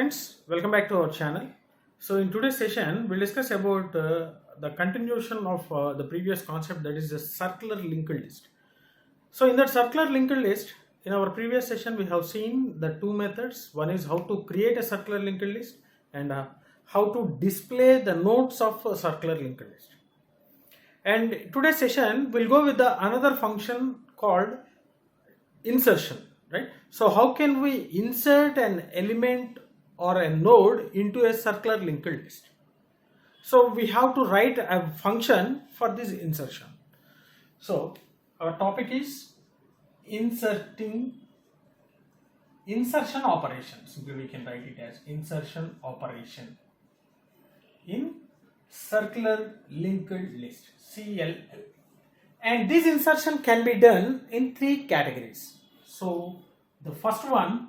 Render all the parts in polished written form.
friends, welcome back to our channel. So in today's session we'll discuss about the continuation of the previous concept, that is the circular linked list. So in that circular linked list, in our previous session we have seen the two methods. One is how to create a circular linked list and how to display the nodes of a circular linked list. And today's session we'll go with another function called insertion, right? So how can we insert an element or a node into a circular linked list? So we have to write a function for this insertion. So our topic is insertion operations. Simply we can write it as insertion operation in circular linked list, CLL. And this insertion can be done in three categories. So the first one,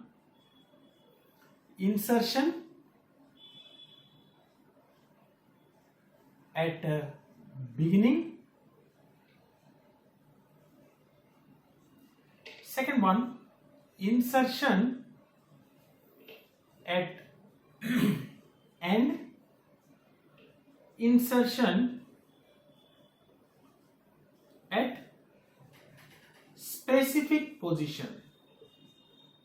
insertion at beginning. Second one, insertion at end. Insertion at specific position.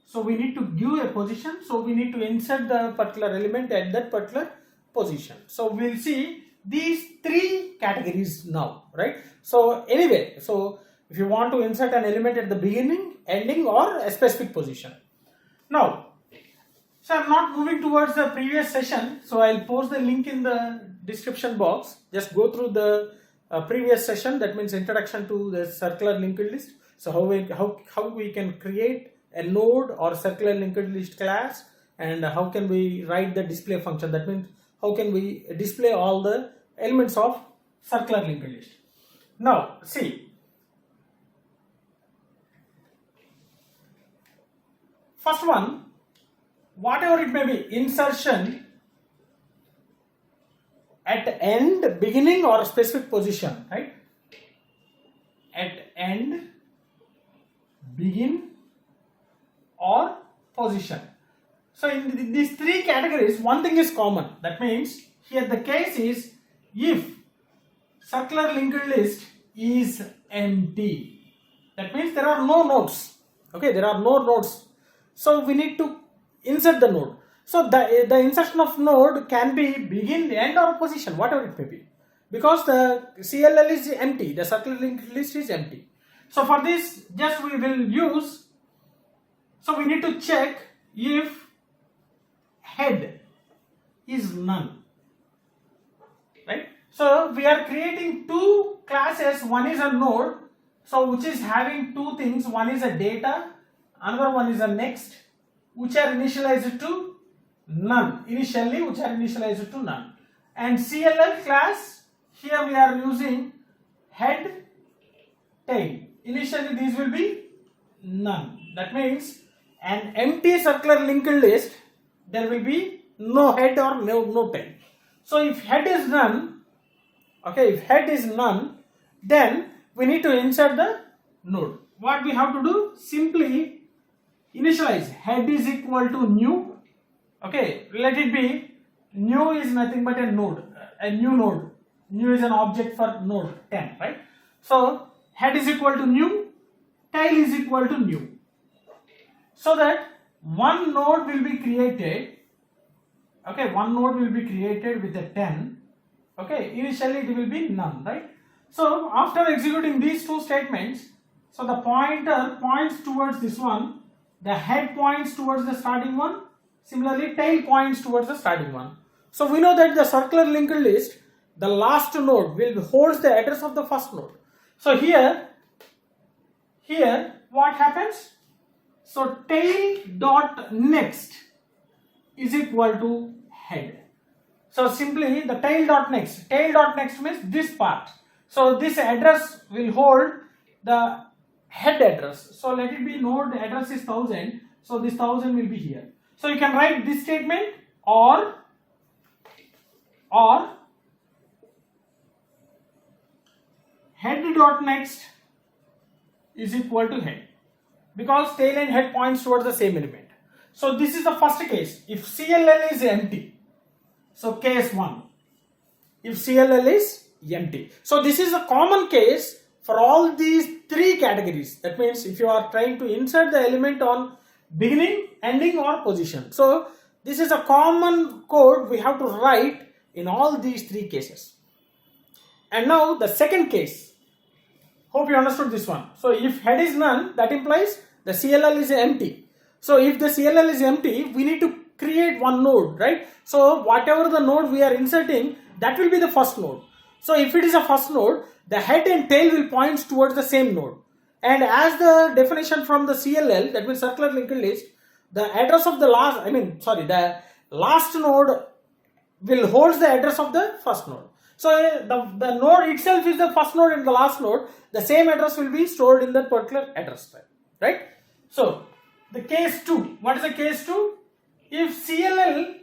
So we need to give a position, so we need to insert the particular element at that particular position. So we'll see these three categories now, right? So anyway, so if you want to insert an element at the beginning, ending, or a specific position. Now, so I'm not moving towards the previous session, so I'll post the link in the description box. Just go through the previous session, that means introduction to the circular linked list. So how we can create a node or circular linked list class, and how can we write the display function, that means how can we display all the elements of circular linked list. Now see, first one, whatever it may be, insertion at end, beginning, or specific position, right? At end, begin, or position. So in these three categories, one thing is common. That means here the case is if circular linked list is empty. That means there are no nodes. Okay, there are no nodes. So we need to insert the node. So the insertion of node can be begin, end, or position, whatever it may be. Because the CLL is empty, the circular linked list is empty. So for this, just we will use, so we need to check if head is none, right? So we are creating two classes. One is a node, so which is having two things. One is a data, another one is a next, which are initialized to none initially, which are initialized to none. And CLL class, here we are using head, tail. Initially these will be none. That means an empty circular linked list, there will be no head or no tail. So if head is none, okay, if head is none, then we need to insert the node. What we have to do? Simply initialize head is equal to new. Okay, let it be, new is nothing but a node, a new node. New is an object for node 10, right? So head is equal to new, tail is equal to new. So that one node will be created. Okay, one node will be created with a 10. Okay, initially it will be none, right? So after executing these two statements, so the pointer points towards this one, the head points towards the starting one, similarly tail points towards the starting one. So we know that the circular linked list, the last node will holds the address of the first node. So here what happens? So tail.next is equal to head. So simply the tail.next means this part. So this address will hold the head address. So let it be node address is 1000. So this 1000 will be here. So you can write this statement or head.next is equal to head, because tail and head points towards the same element. So this is the first case. If CLL is empty, so case 1. If CLL is empty. So this is a common case for all these 3 categories. That means if you are trying to insert the element on beginning, ending or position. So this is a common code we have to write in all these 3 cases. And now the second case. Hope you understood this one. So if head is none, that implies the CLL is empty. So if the CLL is empty, we need to create one node, right? So whatever the node we are inserting, that will be the first node. So if it is a first node, the head and tail will point towards the same node. And as the definition from the CLL, that means circular linked list, the address of the the last node will hold the address of the first node. So the node itself is the first node and the last node. The same address will be stored in that particular address type, right? So the case 2. What is the case 2? If CLL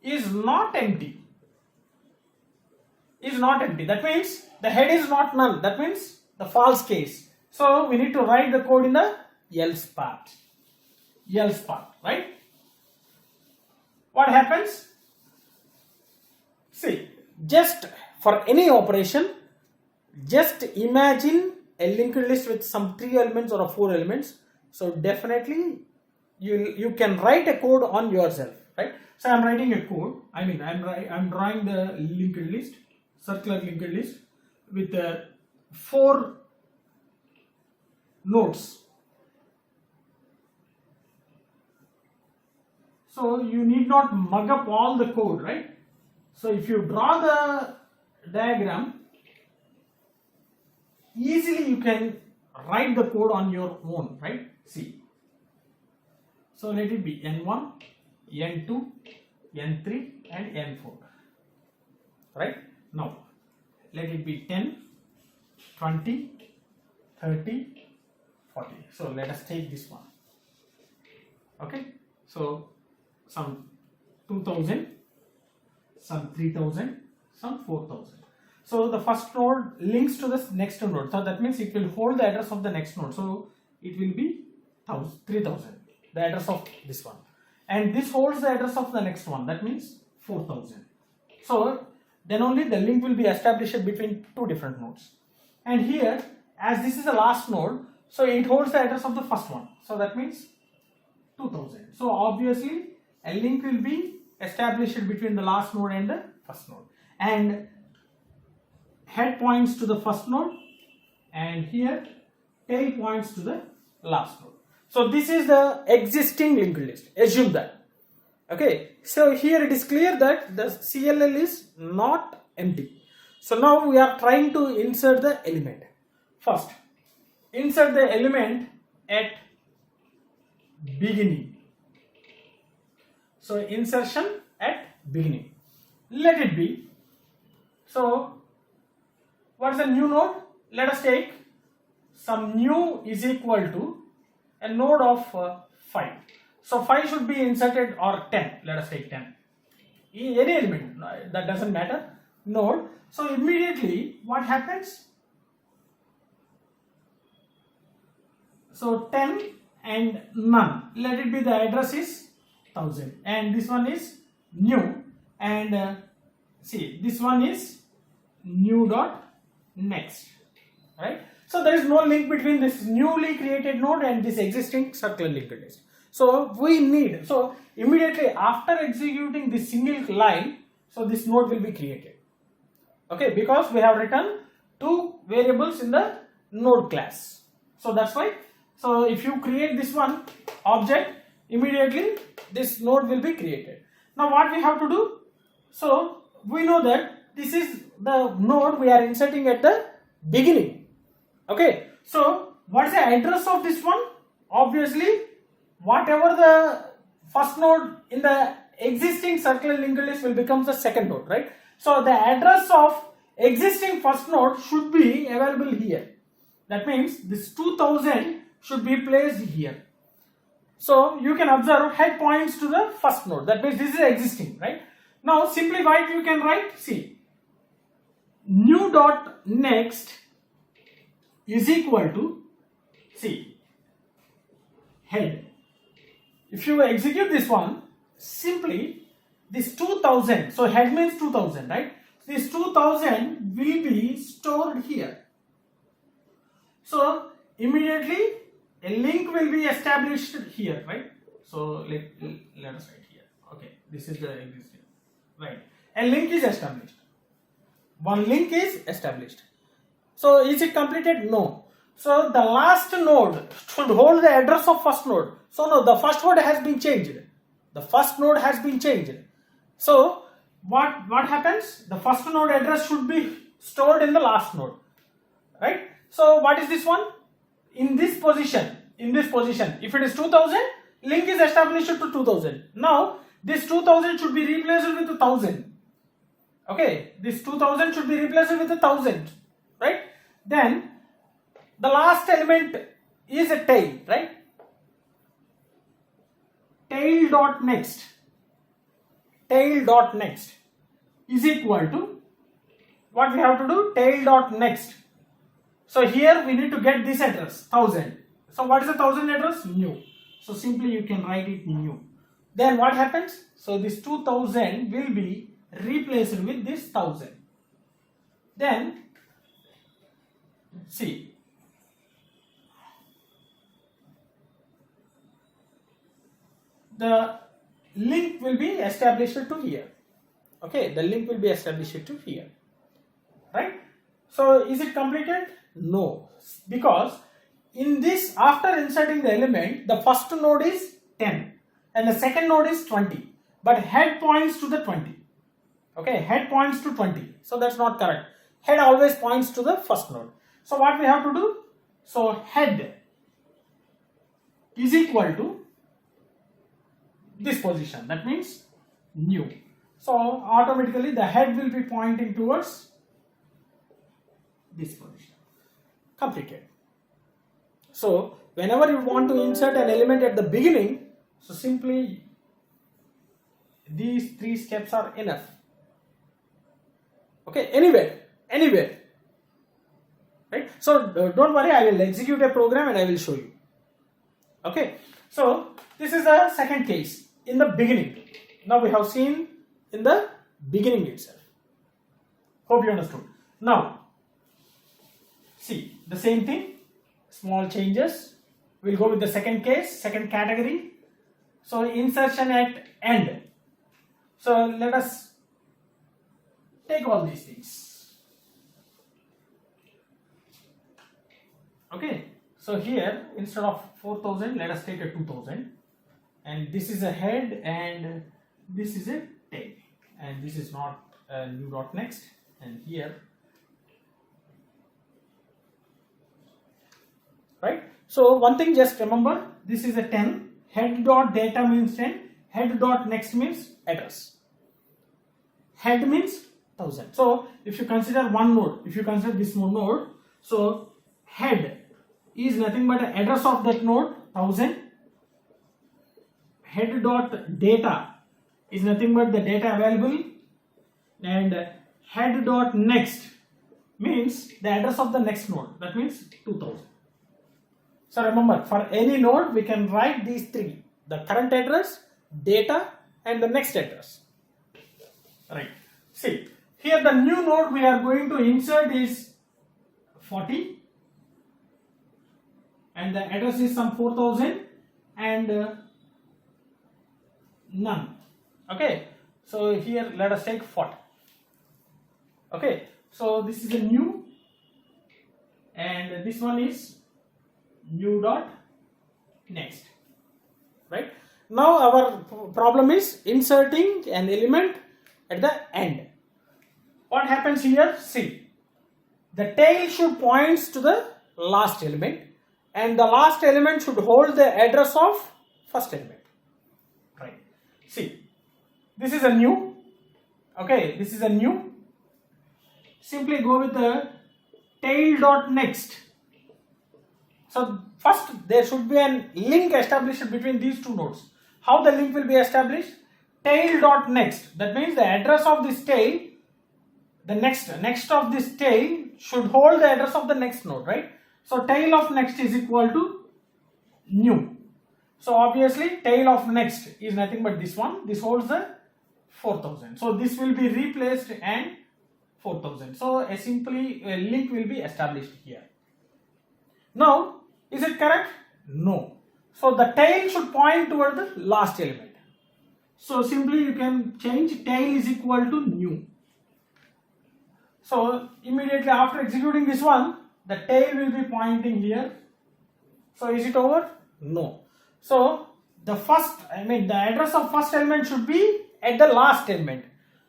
is not empty, that means the head is not null. That means the false case. So we need to write the code in the else part. Right? What happens? See, just for any operation, just imagine a linked list with some 3 elements or 4 elements. So definitely you can write a code on yourself, right? So I'm writing a code. I'm drawing the linked list, circular linked list with 4 nodes. So you need not mug up all the code, right? So if you draw the diagram, easily you can write the code on your own, right? See. So let it be N1, N2, N3 and N4, right? Now let it be 10, 20, 30, 40. So let us take this one. Okay. So some 2000, some 3000, some 4000. So the first node links to the next node. So that means it will hold the address of the next node. So it will be 3000, the address of this one. And this holds the address of the next one. That means 4000. So then only the link will be established between 2 different nodes. And here, as this is the last node, so it holds the address of the first one. So that means 2000. So obviously a link will be established between the last node and the first node. And head points to the first node and here tail points to the last node. So this is the existing linked list. Assume that. Okay. So here it is clear that the CLL is not empty. So now we are trying to insert the element. First, insert the element at beginning. So insertion at beginning. Let it be. So what is the new node? Let us take some new is equal to a node of 5. So 5 should be inserted, or 10. Let us take 10. Any element, that doesn't matter. Node. So immediately what happens? So 10 and none. Let it be the address is 1000. And this one is new. And see, this one is new.next. Right? So there is no link between this newly created node and this existing circular linked list. So we need, so immediately after executing this single line, so this node will be created. Okay, because we have written 2 variables in the node class. So that's why. So if you create this one object, immediately this node will be created. Now what we have to do? So we know that this is the node we are inserting at the beginning. Okay, so what is the address of this one? Obviously, whatever the first node in the existing circular linked list will become the second node, right? So the address of existing first node should be available here. That means this 2000 should be placed here. So you can observe head points to the first node. That means this is existing, right? Now simply what you can write, see, new.next is equal to, see, head. If you execute this one, simply this 2000, so head means 2000, right? This 2000 will be stored here. So immediately a link will be established here, right? So let us write here. Okay, this is the existing, right? A link is established. One link is established. So is it completed? No. So the last node should hold the address of first node. So no, the first node has been changed. The first node has been changed. So what happens? The first node address should be stored in the last node, right? So what is this one? In this position, if it is 2000, link is established to 2000. Now this 2000 should be replaced with 1000. Okay, this 2000 should be replaced with 1000, right? Then the last element is a tail, right? Tail.next is equal to what we have to do? Tail.next. So here we need to get this address 1000. So what is the 1000 address? New. So simply you can write it new. Then what happens? So this 2000 will be replaced with this 1000. Then see, the link will be established to here. Okay, the link will be established to here, right? So is it completed? No, because in this, after inserting the element, the first node is 10 and the second node is 20, but head points to the 20. Okay, head points to 20, so that's not correct. Head always points to the first node. So what we have to do? So head is equal to this position, that means new. So automatically the head will be pointing towards this position. Completed. So whenever you want to insert an element at the beginning, so simply these 3 steps are enough. Okay, anywhere, right? So don't worry, I will execute a program and I will show you. Okay, so this is the second case in the beginning. Now we have seen in the beginning itself. Hope you understood. Now see the same thing, small changes. We'll go with the second case, second category. So insertion at end. So let us take all these things. Okay, so here instead of 4000, let us take a 2000, and this is a head and this is a tail, and this is not a new.next, and here, right? So one thing, just remember, this is a 10, head.data means 10, head.next means address, head means 1000. So if you consider one node, if you consider this node, so head is nothing but the address of that node 1000. Head.data is nothing but the data available, and head.next means the address of the next node, that means 2000. So remember, for any node we can write these 3: the current address, data, and the next address, right? See, here the new node we are going to insert is 40, and the address is some 4000 and none. Okay, so here let us take 40. Okay, so this is a new, and this one is new.next, right? Now our problem is inserting an element at the end. What happens here? See, the tail should point to the last element, and the last element should hold the address of first element, right? See, this is a new. Okay, this is a new. Simply go with the tail.next. So first there should be a link established between these two nodes. How the link will be established? Tail.next. That means the address of this tail, the next of this tail should hold the address of the next node, right? So tail of next is equal to new. So obviously tail of next is nothing but this one. This holds the 4000. So this will be replaced and 4000. So a link will be established here. Now, is it correct? No. So the tail should point toward the last element. So simply you can change tail is equal to new. So immediately after executing this one, the tail will be pointing here. So is it over? No. So the address of first element should be at the last element.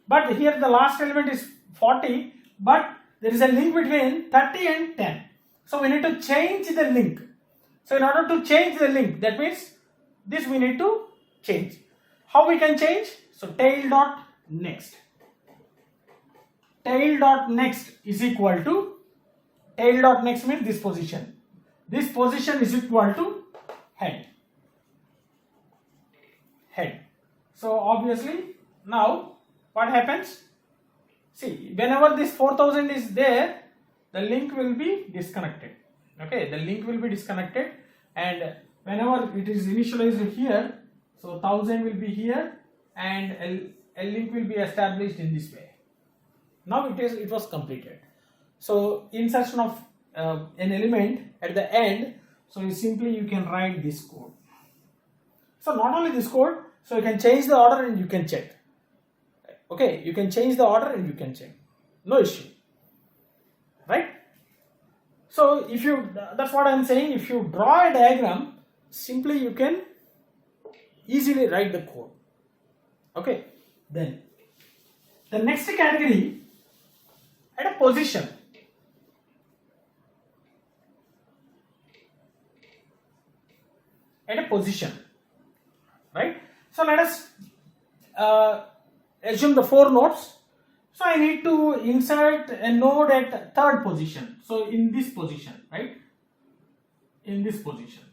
But here the last element is 40, but there is a link between 30 and 10. So we need to change the link. So in order to change the link, that means this we need to change. How we can change? So tail.next. Tail.next is equal to, tail.next means this position. This position is equal to head. Head. So obviously now what happens? See, whenever this 4000 is there, the link will be disconnected. Okay, the link will be disconnected, and whenever it is initialized here, so 1000 will be here and a link will be established in this way. Now it was completed. So insertion of an element at the end, so you can write this code. So not only this code, so you can change the order and you can check. Okay, you can change the order and you can check. No issue. Right? So that's what I am saying, if you draw a diagram, simply you can easily write the code. Okay, then the next category, at a position. At a position, right? So let us assume the 4 nodes. So I need to insert a node at third position. So in this position, right? In this position.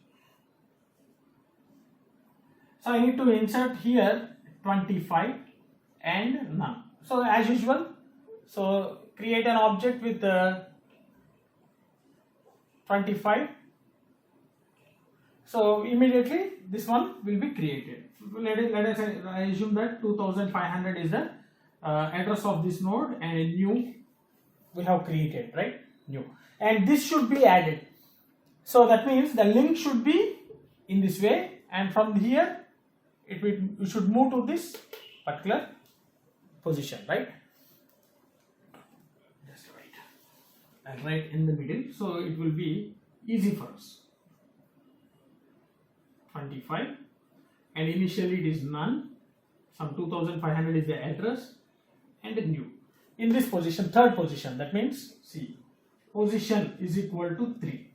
So I need to insert here 25 and none. So as usual, so create an object with 25. So immediately this one will be created. Let us assume that 2500 is the address of this node, and a new we have created, right? New, and this should be added. So that means the link should be in this way, and from here we should move to this particular position, right? Just right in the middle, so it will be easy for us. 25, and initially it is none. Some 2500 is the address, and a new in this position, third position. That means see, position is equal to 3.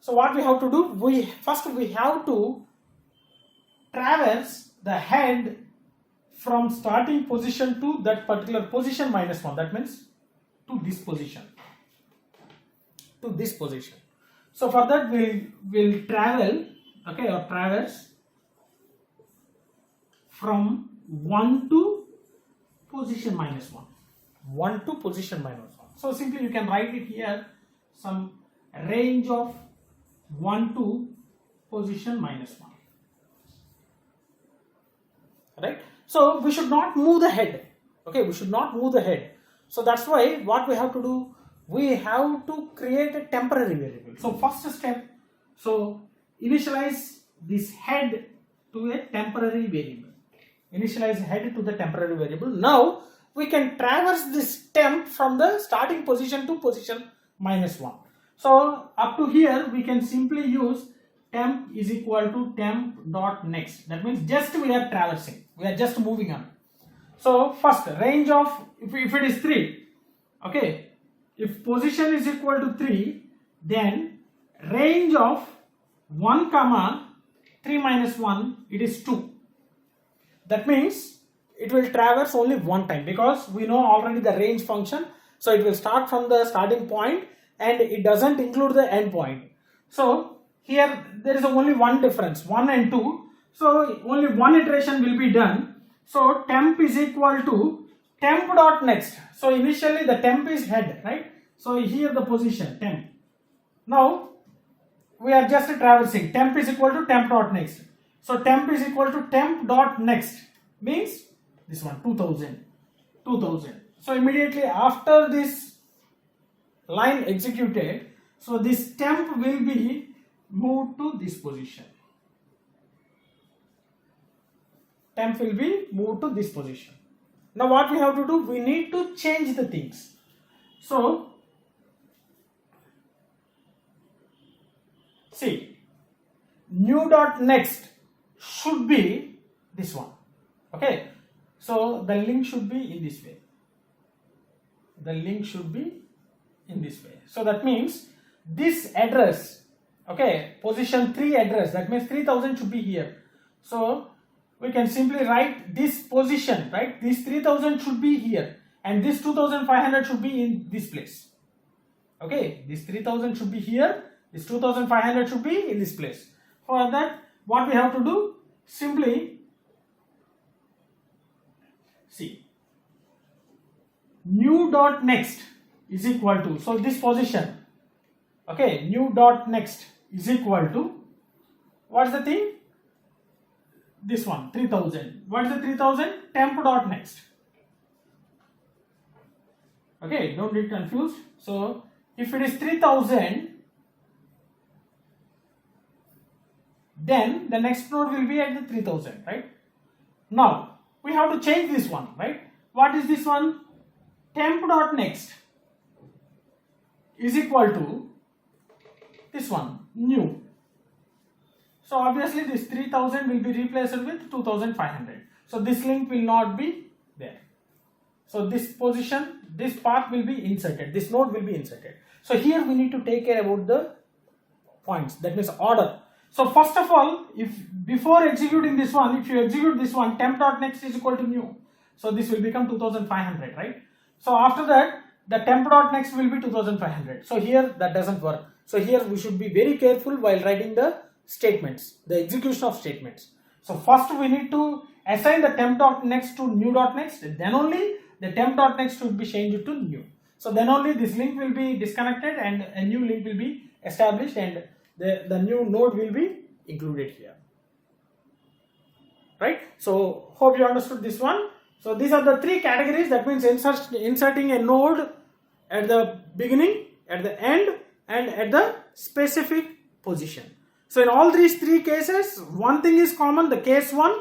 So what we have to do? First we have to traverse the head from starting position to that particular position -1. That means to this position. To this position. So for that we'll travel, okay, or traverse from 1 to position -1. 1 to position -1. So simply you can write it here, some range of 1 to position -1. Right? So we should not move the head. Okay, we should not move the head. So that's why what we have to do, we have to create a temporary variable. So first step, so initialize this head to a temporary variable. Initialize head to the temporary variable. Now we can traverse this temp from the starting position to position -1. So up to here we can simply use temp is equal to temp.next. That means just we are traversing, we are just moving on. So first range of, if it is 3, okay, if position is equal to 3, then range of 1 comma 3 minus 1, it is 2. That means it will traverse only one time, because we know already the range function. So it will start from the starting point and it doesn't include the end point. So here there is only one difference, 1 and 2. So only one iteration will be done. So temp is equal to temp.next. So initially the temp is head, right? So here the position temp. Now we are just traversing. Temp is equal to temp.next. So temp is equal to temp.next means this one 2000. So immediately after this line executed, so this temp will be moved to this position. Temp will be moved to this position. Now what we have to do, we need to change the things. So see, new.next should be this one. Okay, so the link should be in this way. The link should be in this way. So that means this address, okay, position 3 address, that means 3000 should be here. So we can simply write this position, right? This 3000 should be here and this 2500 should be in this place. Okay, this 3000 should be here, this 2500 should be in this place. For that, what we have to do, simply see, new.next is equal to, so this position, okay, new.next is equal to, what's the thing? This one, 3000. What is the 3000? Temp.next. Okay, don't get confused. So if it is 3000, then the next node will be at the 3000, right? Now we have to change this one, right? What is this one? Temp.next is equal to this one, new. So obviously this 3000 will be replaced with 2500. So this link will not be there. So this position, this path will be inserted, this node will be inserted. So here we need to take care about the points, that means order. So first of all, if before executing this one, if you execute this one, temp.next is equal to new. So this will become 2500, right? So after that, the temp.next will be 2500. So here that doesn't work. So here we should be very careful while writing the statements, the execution of statements. So first we need to assign the temp.next to new.next, then only the temp.next should be changed to new. So then only this link will be disconnected and a new link will be established and the new node will be included here. Right? So hope you understood this one. So these are the three categories, that means inserting a node at the beginning, at the end and at the specific position. So in all these three cases, one thing is common, the case 1,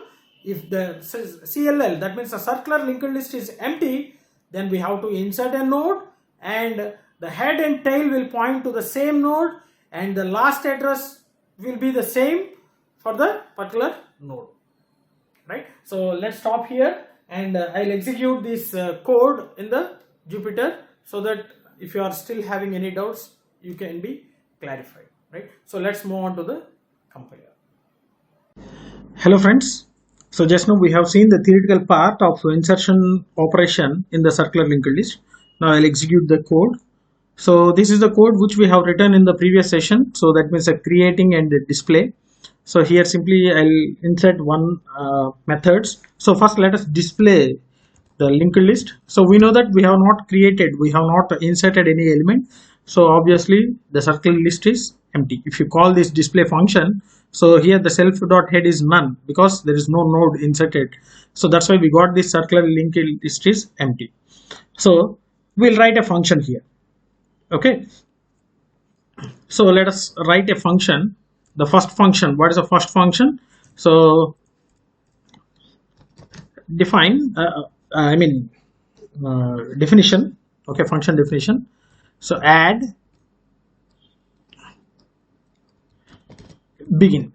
if the CLL, that means the circular linked list is empty, then we have to insert a node and the head and tail will point to the same node and the last address will be the same for the particular node. Right? So let's stop here and I'll execute this code in the Jupyter so that if you are still having any doubts, you can be clarified. Right? So let's move on to the compiler. Hello friends. So just now we have seen the theoretical part of insertion operation in the circular linked list. Now I'll execute the code. So this is the code which we have written in the previous session. So that means creating and display. So here simply I'll insert one methods. So first let us display the linked list. So we know that we have not inserted any element. So obviously the circular list is empty. If you call this display function, so here the self.head is none because there is no node inserted. So that's why we got this circular linked list is empty. So we'll write a function here. Okay. So let us write a function. The first function, what is the first function? So define, definition. Okay, function definition. So add begin.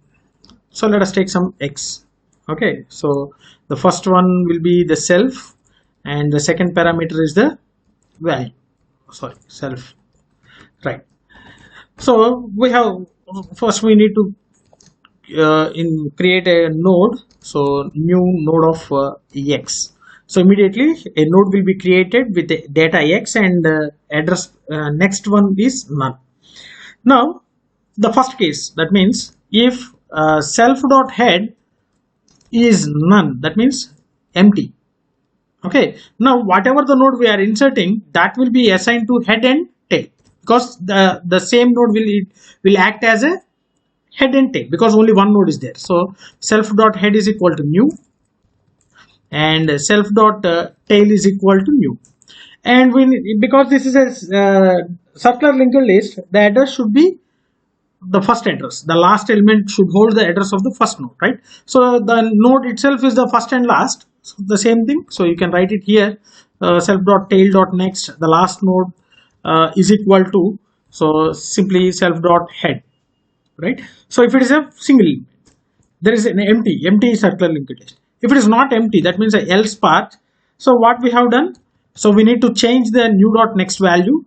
So let us take some x. Okay, so the first one will be the self and the second parameter is the value. Sorry, self. Right. So we have, first we need to create a node. So new node of x. So immediately a node will be created with the data x and address next one is none. Now the first case, that means if self.head is none, that means empty. Okay, now whatever the node we are inserting, that will be assigned to head and tail because the same node will act as a head and tail, because only one node is there. So self dot head is equal to new, and self dot tail is equal to new. And because this is a circular linked list, the address should be the first address. The last element should hold the address of the first node, right? So the node itself is the first and last, so the same thing. So you can write it here, self dot tail dot next, the last node is equal to, so simply self dot head, right? So if it is a single, there is an empty circular linked list. If it is not empty, that means a else part. So what we have done, so we need to change the new.next value.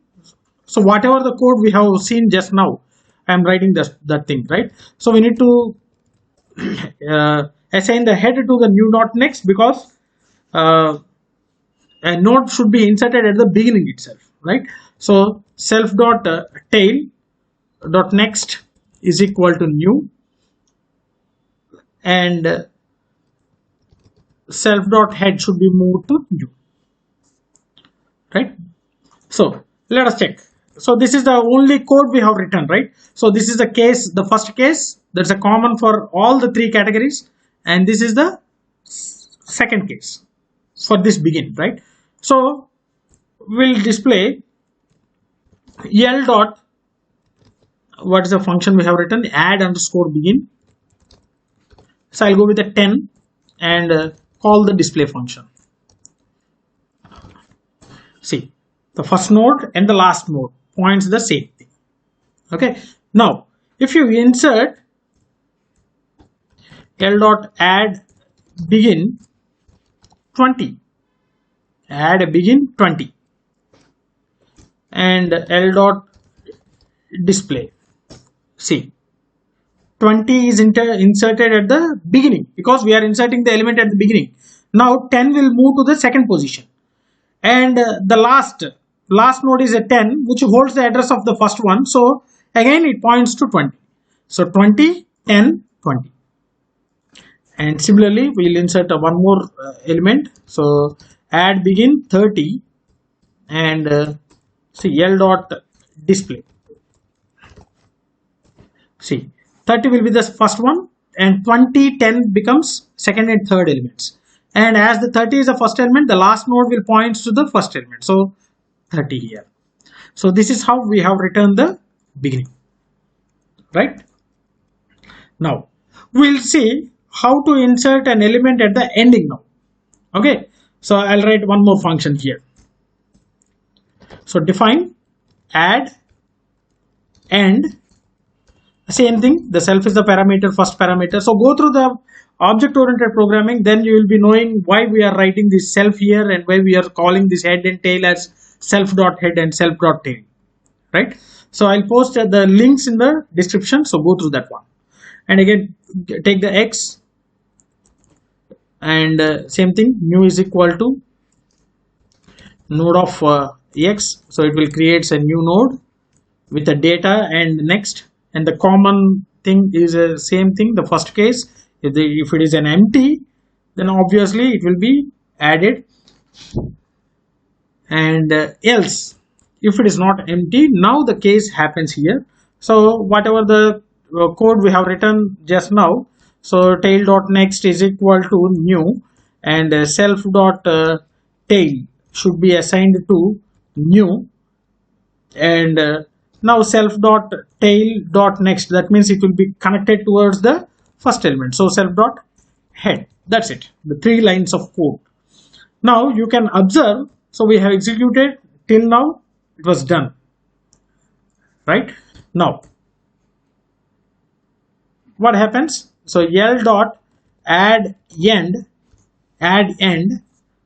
So whatever the code we have seen just now, I am writing that thing, right? So we need to assign the head to the new.next, because a node should be inserted at the beginning itself, right? So self dot tail dot next is equal to new, and self dot head should be moved to new, right? So let us check. So this is the only code we have written, right? So this is the case, the first case, that's a common for all the three categories, and this is the second case for this begin, right? So we'll display L dot, what is the function we have written, add underscore begin. So I'll go with a 10 and call the display function. See, the first node and the last node points the same thing. Okay, now if you insert L dot add begin 20, add a begin 20, and L dot display, see, 20 is inserted at the beginning, because we are inserting the element at the beginning. Now 10 will move to the second position, and the last node is a 10, which holds the address of the first one. So again it points to 20. So 20, 10, 20. And similarly we will insert one more element. So add begin 30, and see, L dot display. See, 30 will be the first one, and 20, 10 becomes second and third elements. And as the 30 is the first element, the last node will point to the first element. So 30 here. So this is how we have written the beginning, right? Now we'll see how to insert an element at the ending now. Okay, so I'll write one more function here. So define add end, same thing, the self is the parameter, first parameter. So go through the object oriented programming, then you will be knowing why we are writing this self here and why we are calling this head and tail as self dot head and self dot tail, right? So I'll post the links in the description, so go through that one. And again, take the X, and same thing, new is equal to node of X, so it will create a new node with the data and next. And the common thing is the same thing, the first case, if it is an empty, then obviously it will be added, and else if it is not empty, now the case happens here. So whatever the code we have written just now, so tail dot next is equal to new, and self dot tail should be assigned to new, and now self dot tail dot next, that means it will be connected towards the first element. So self dot head, that's it, the 3 lines of code. Now you can observe, so we have executed till now, it was done, right? Now what happens? So L dot add end,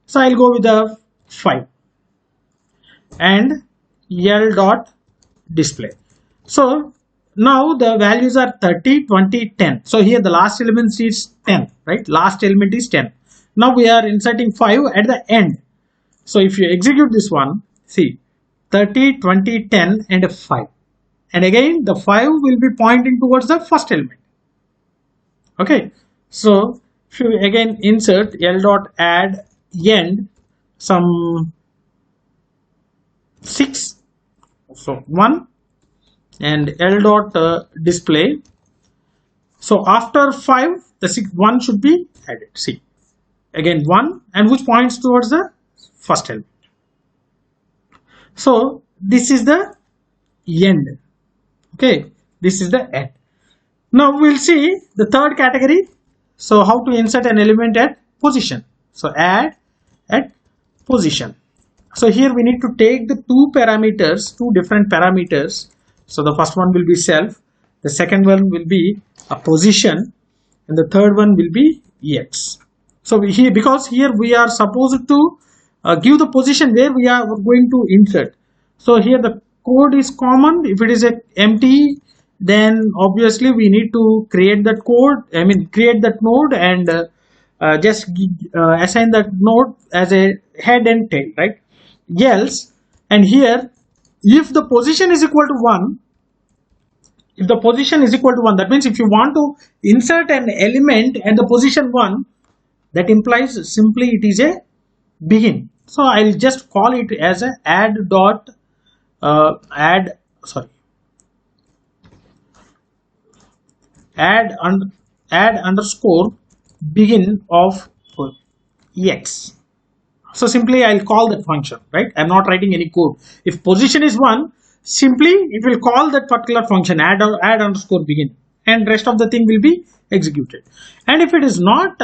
so I'll go with the 5, and L dot display. So now the values are 30, 20, 10. So here the last element is 10, right? Last element is 10. Now we are inserting 5 at the end. So if you execute this one, see, 30, 20, 10 and 5. And again the 5 will be pointing towards the first element. Okay, so if you again insert L dot add end some 6, so 1, and L dot display, So after 5, the 1 should be added. See, again 1, and which points towards the first element. So this is the end. Okay, this is the end. Now we'll see the third category. So how to insert an element at position. So add at position. So here we need to take the two different parameters. So the first one will be self, the second one will be a position, and the third one will be x. So here, because here we are supposed to give the position where we are going to insert. So here the code is common. If it is a empty, then obviously we need to create that code, create that node, and just assign that node as a head and tail, right? Else, and here if the position is equal to 1, if the position is equal to 1, that means if you want to insert an element at the position 1, that implies simply it is a begin. So I'll just call it as a add underscore begin of x. So simply I'll call that function, right? I'm not writing any code. If position is 1, simply it will call that particular function add underscore begin, and rest of the thing will be executed. And if it is not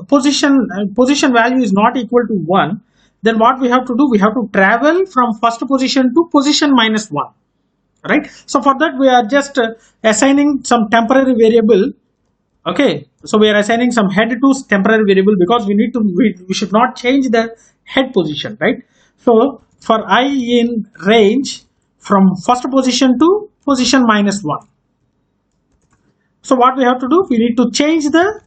position value is not equal to 1, then what we have to do, we have to travel from first position to position minus 1, right? So for that we are just assigning some temporary variable. Okay, so we are assigning some head to temporary variable because we should not change the head position, right? So for I in range from first position to position minus 1. So what we have to do, we need to change the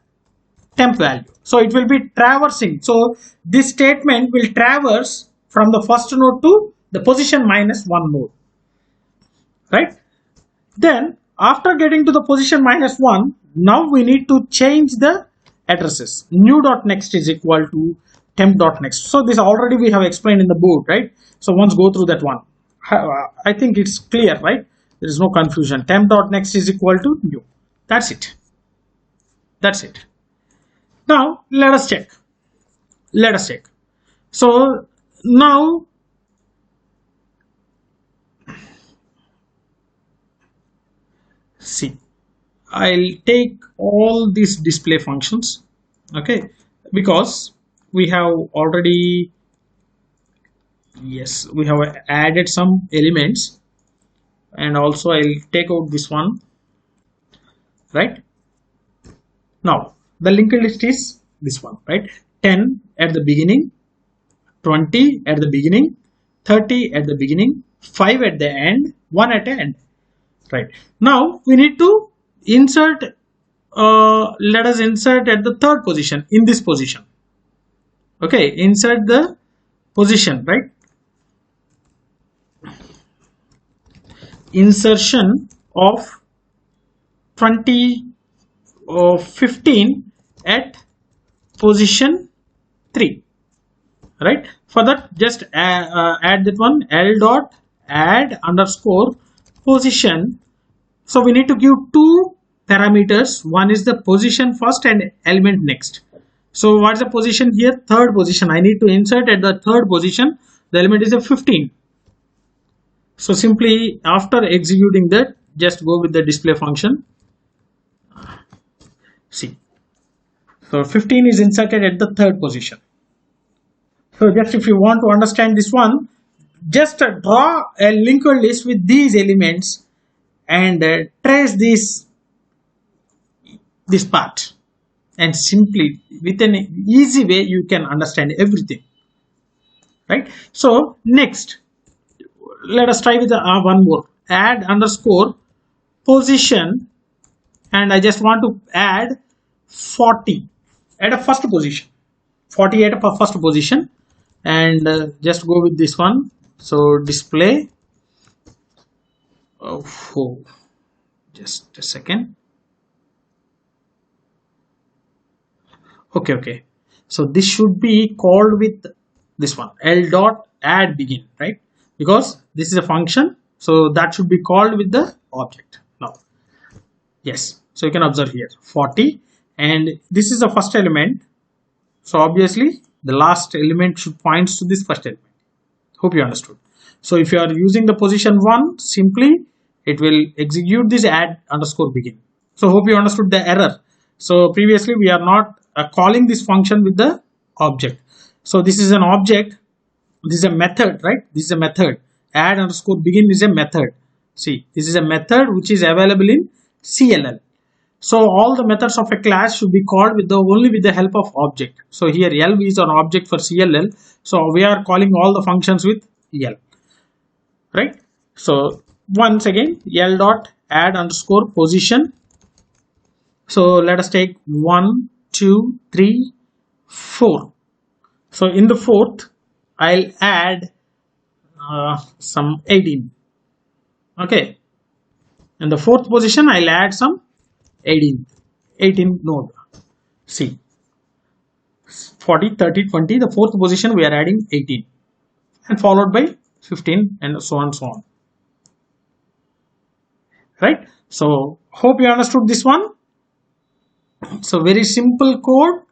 temp value. So it will be traversing. So this statement will traverse from the first node to the position minus 1 node, right? Then after getting to the position minus 1, now we need to change the addresses. New.next is equal to temp.next. So this already we have explained in the board, right? So once go through that one. I think it's clear, right? There is no confusion. Temp.next is equal to new. That's it. That's it. Now let us check. So now see, I'll take all these display functions, okay, because we have already, yes, we have added some elements, and also I'll take out this one, right? Now the linked list is this one, right? 10 at the beginning, 20 at the beginning, 30 at the beginning, 5 at the end, 1 at the end. Right, now we need to insert, let us insert at the third position, in this position. Okay, insert the position, right? Insertion of 15 at position 3, right? For that, just add that one, L dot add underscore position. So we need to give two parameters. One is the position first and element next. So what's the position here? Third position. I need to insert at the third position. The element is a 15. So simply after executing that, just go with the display function. See, so 15 is inserted at the third position. So just if you want to understand this one, just draw a linked list with these elements and trace this part, and simply with an easy way you can understand everything, right? So next, let us try with one more, add underscore position, and I just want to add 40 at a first position, 40 at a first position, and just go with this one. So display, just a second. Okay, so this should be called with this one, L dot add begin, right? Because this is a function, so that should be called with the object. Now yes, So you can observe here 40, and this is the first element. So obviously the last element should points to this first element. Hope you understood. So if you are using the position 1, simply it will execute this add underscore begin. So hope you understood the error. So previously we are not calling this function with the object. So this is an object, this is a method, right? This is a method. Add underscore begin is a method. See, this is a method which is available in CLL. So all the methods of a class should be called with only with the help of object. So here L is an object for CLL. So we are calling all the functions with L, right? So once again, L dot add underscore position. So let us take 1, 2, 3, 4. So in the fourth, I'll add some 18. Okay. In the fourth position, I'll add some 18 node. See, 40, 30, 20. The fourth position we are adding 18, and followed by 15, and so on, so on. Right? So hope you understood this one. So very simple code.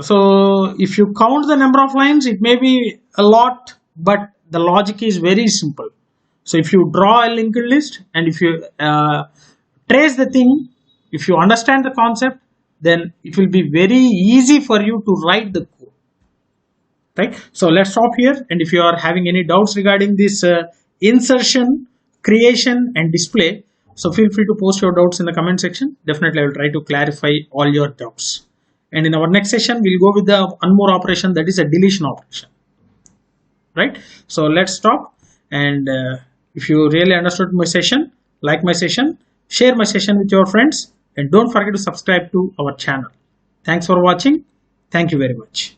So if you count the number of lines, it may be a lot, but the logic is very simple. So if you draw a linked list, and if you trace the thing, if you understand the concept, then it will be very easy for you to write the code, right? So let's stop here, and if you are having any doubts regarding this insertion, creation and display, so feel free to post your doubts in the comment section. Definitely I will try to clarify all your doubts. And in our next session, we'll go with the one more operation, that is a deletion operation, right? So let's stop, and if you really understood my session, like my session, share my session with your friends, and don't forget to subscribe to our channel. Thanks for watching. Thank you very much.